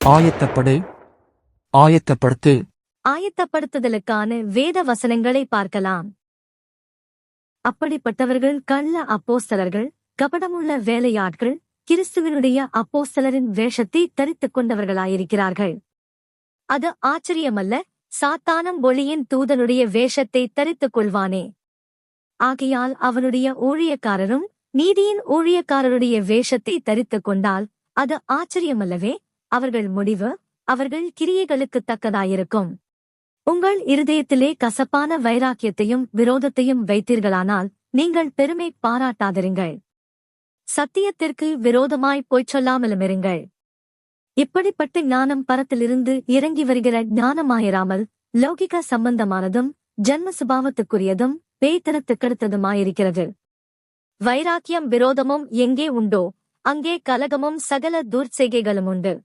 ஆயத்தப்படு, ஆயத்தப்படுத்து. ஆயத்தப்படுத்துதலுக்கான வேத வசனங்களை பார்க்கலாம். அப்படிப்பட்டவர்கள் கள்ள அப்போஸ்தலர்கள், கபடமுள்ள வேலையாட்கள், கிறிஸ்துவினுடைய அப்போஸ்தலரின் வேஷத்தை தரித்துக் கொண்டவர்களாயிருக்கிறார்கள். அது ஆச்சரியமல்ல, சாத்தானும் ஒளியின் தூதனுடைய வேஷத்தை தரித்துக் கொள்வானே. ஆகையால் அவனுடைய ஊழியக்காரரும் நீதியின் ஊழியக்காரருடைய வேஷத்தை தரித்துக் கொண்டால் அது ஆச்சரியமல்லவே. அவர்கள் முடிவு அவர்கள் கிரியைகளுக்குத் தக்கதாயிருக்கும். உங்கள் இருதயத்திலே கசப்பான வைராக்கியத்தையும் விரோதத்தையும் வைத்தீர்களானால் நீங்கள் பெருமை பாராட்டாதிருங்கள். சத்தியத்திற்கு விரோதமாய் பொய்ச் சொல்லாமலுமிருங்கள். இப்படிப்பட்ட ஞானம் பரத்திலிருந்து இறங்கி வருகிற ஞானமாயிராமல் லௌகிக சம்பந்தமானதும் ஜன்ம சுபாவத்துக்குரியதும் பேய்த்தனத்துக்கடுத்ததுமாயிருக்கிறது. வைராக்கியம் விரோதமும் எங்கே உண்டோ அங்கே கலகமும் சகல துர்ச்செய்கைகளும் உண்டு.